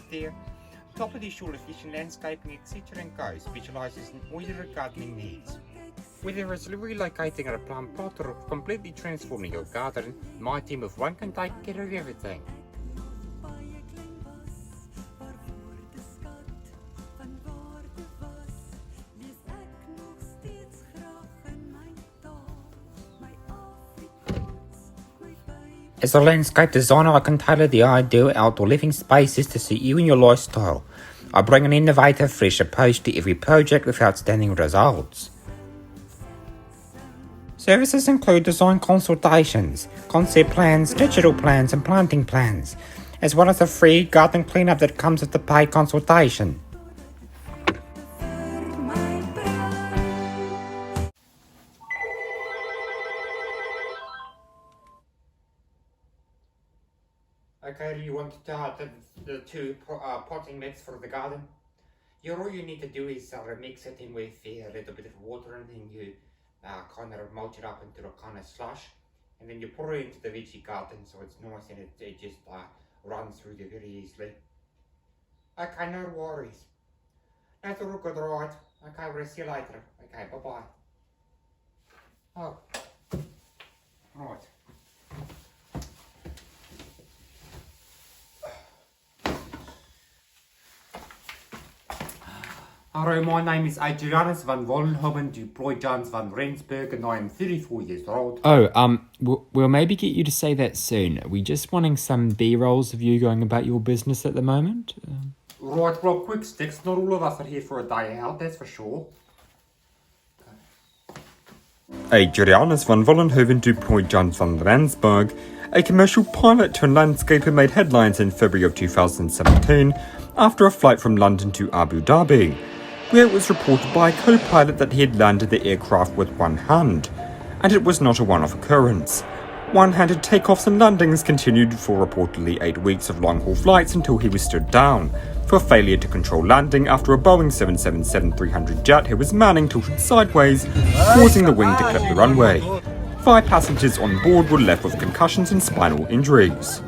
right there. Top of the shore efficient landscaping, etc. and Co. specialises in all your gardening needs. Whether it's relocating a plant pot or completely transforming your garden, my team of one can take care of everything. As a landscape designer, I can tailor the ideal outdoor living spaces to suit you and your lifestyle. I bring an innovative, fresh approach to every project with outstanding results. Services include design consultations, concept plans, digital plans and planting plans, as well as a free garden cleanup that comes with the paid consultation. Okay, do you want to start the two potting mix for the garden? All you need to do is mix it in with a little bit of water, and then you kind of mulch it up into a kind of slush, and then you pour it into the veggie garden so it's nice and it just runs through there very easily. Okay, no worries. That's all good, right? Okay, we'll see you later. Okay, bye-bye. Oh, right. Hello, my name is Adrianus Van Vollenhoven Du Plooy Janse Van Rensburg, and I am 34 years old. We'll maybe get you to say that soon. Are we just wanting some B-rolls of you going about your business at the moment? Right, well, quick sticks. Not all of us are here for a day out, that's for sure. Adrianus Van Vollenhoven Du Plooy Janse Van Rensburg, a commercial pilot turned landscaper, made headlines in February of 2017 after a flight from London to Abu Dhabi, where it was reported by a co-pilot that he had landed the aircraft with one hand, and it was not a one-off occurrence. One-handed takeoffs and landings continued for reportedly 8 weeks of long-haul flights until he was stood down for failure to control landing after a Boeing 777-300 jet he was manning tilted sideways, causing the wing to clip the runway. 5 passengers on board were left with concussions and spinal injuries.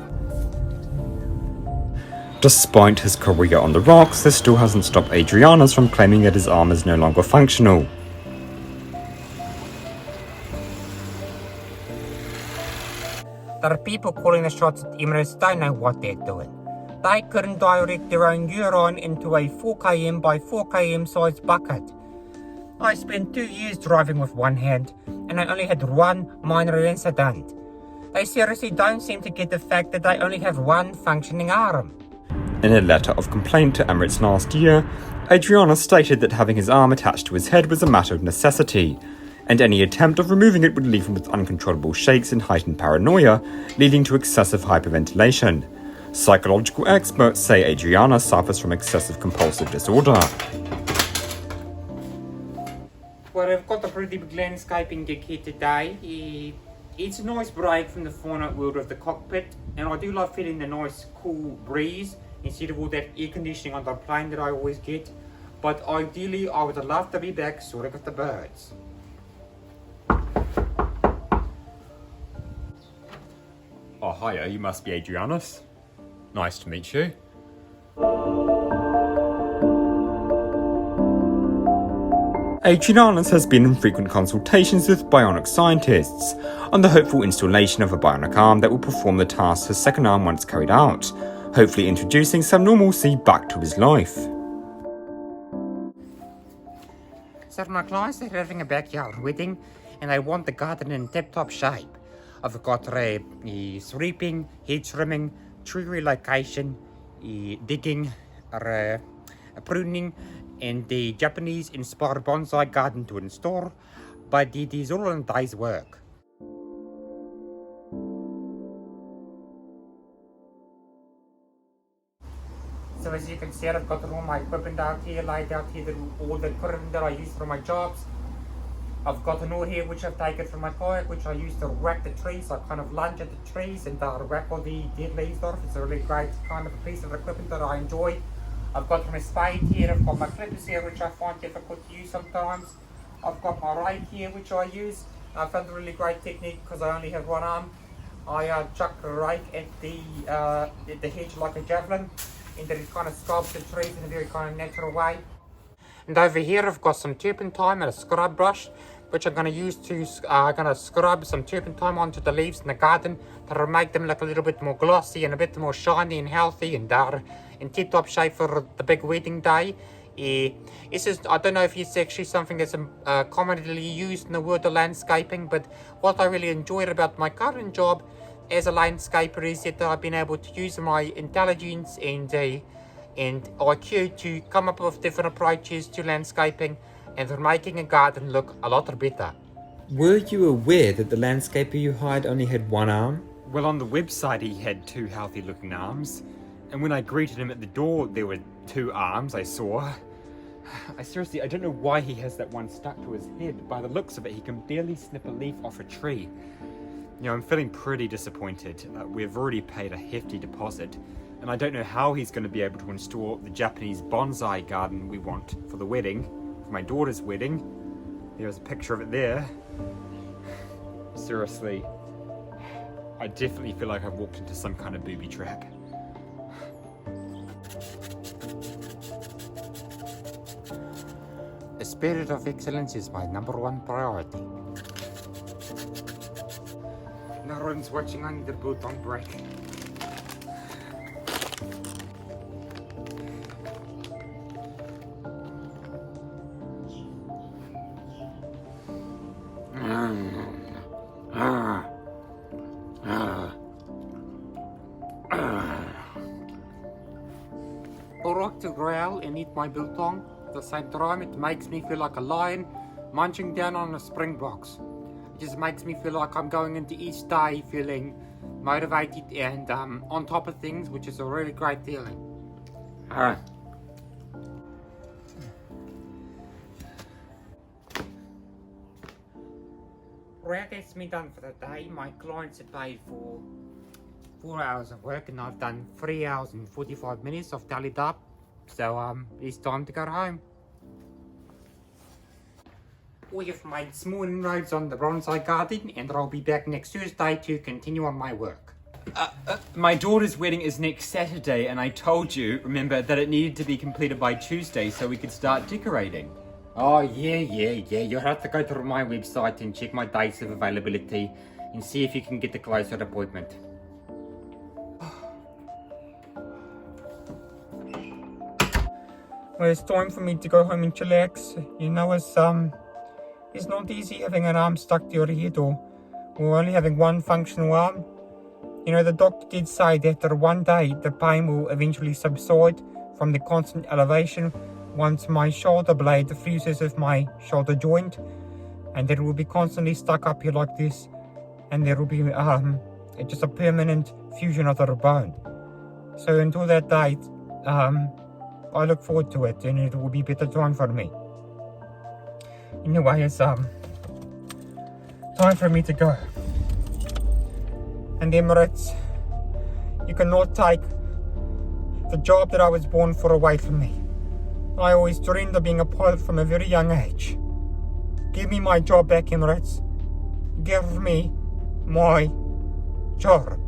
Despite his career on the rocks, this still hasn't stopped Adrianus from claiming that his arm is no longer functional. There are people calling the shots at Emirates don't know what they're doing. They couldn't direct their own urine into a 4 km by 4 km sized bucket. I spent 2 years driving with one hand, and I only had one minor incident. They seriously don't seem to get the fact that they only have one functioning arm. In a letter of complaint to Emirates last year, Adrianus stated that having his arm attached to his head was a matter of necessity, and any attempt of removing it would leave him with uncontrollable shakes and heightened paranoia, leading to excessive hyperventilation. Psychological experts say Adrianus suffers from excessive compulsive disorder. Well, I've got a pretty big landscaping gig here today. It's a nice break from the finite world of the cockpit, and I do love feeling the nice cool breeze instead of all that air conditioning on the plane that I always get. But ideally, I would love to be back sorting with the birds. Oh, hiya, you must be Adrianus. Nice to meet you. Adrianus has been in frequent consultations with bionic scientists on the hopeful installation of a bionic arm that will perform the tasks his second arm once carried out, hopefully introducing some normalcy back to his life. So my clients are having a backyard wedding, and they want the garden in tip-top shape. I've got sweeping, hedge trimming, tree relocation, digging, pruning, and the Japanese-inspired bonsai garden to install, but it is all in a day's work. So as you can see, I've got all my equipment out here, laid out here, all the equipment that I use for my jobs. I've got an oar here which I've taken from my kayak, which I use to whack the trees. I kind of lunge at the trees and whack all the dead leaves off. It's a really great kind of a piece of equipment that I enjoy. I've got my spade here, I've got my clippers here which I find difficult to use sometimes. I've got my rake here which I use. I found a really great technique because I only have one arm. I chuck the rake at the hedge like a javelin, and then it kind of sculpts the trees in a very kind of natural way. And over here I've got some turpentine and a scrub brush, which I'm going to use to scrub some turpentine onto the leaves in the garden to make them look a little bit more glossy and a bit more shiny and healthy and in tip-top shape for the big wedding day. This is, I don't know if it's actually something that's commonly used in the world of landscaping, but what I really enjoyed about my current job as a landscaper is that I've been able to use my intelligence and IQ to come up with different approaches to landscaping and for making a garden look a lot better. Were you aware that the landscaper you hired only had one arm? Well, on the website he had 2 healthy looking arms, and when I greeted him at the door there were 2 arms I saw. I don't know why he has that one stuck to his head. By the looks of it, he can barely snip a leaf off a tree. You know, I'm feeling pretty disappointed. We've already paid a hefty deposit, and I don't know how he's going to be able to install the Japanese bonsai garden we want for the wedding, for my daughter's wedding. There's a picture of it there. Seriously, I definitely feel like I've walked into some kind of booby trap. The spirit of excellence is my #1 priority. No one's watching, I need the boot on break. I like to growl and eat my biltong. At the same time, it makes me feel like a lion munching down on a springboks. It just makes me feel like I'm going into each day feeling motivated and on top of things, which is a really great feeling. Right, that's me done for the day. My clients have paid for 4 hours of work and I've done 3 hours and 45 minutes. I've tallied up. So it's time to go home. We have made small inroads on the bonsai garden and I'll be back next Tuesday to continue on my work. My daughter's wedding is next Saturday, and I told you, remember, that it needed to be completed by Tuesday so we could start decorating. Oh yeah. You'll have to go to my website and check my dates of availability and see if you can get a closer appointment. Well, it's time for me to go home and chillax. You know, it's not easy having an arm stuck to your head or only having one functional arm. You know, the doctor did say that one day the pain will eventually subside from the constant elevation once my shoulder blade fuses with my shoulder joint, and it will be constantly stuck up here like this, and there will be just a permanent fusion of the bone. So until that date, I look forward to it, and it will be better time for me. Anyway, it's time for me to go. And Emirates, you cannot take the job that I was born for away from me. I always dreamed of being a pilot from a very young age. Give me my job back, Emirates. Give me my job.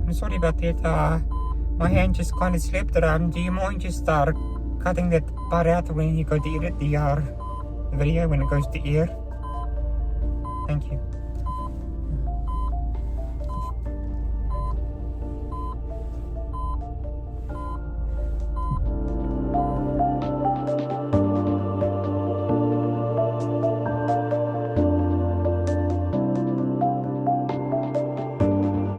I'm sorry about that. My hand just kind of slipped around. Do you mind just cutting that part out when you go to edit the video when it goes to air? Thank you.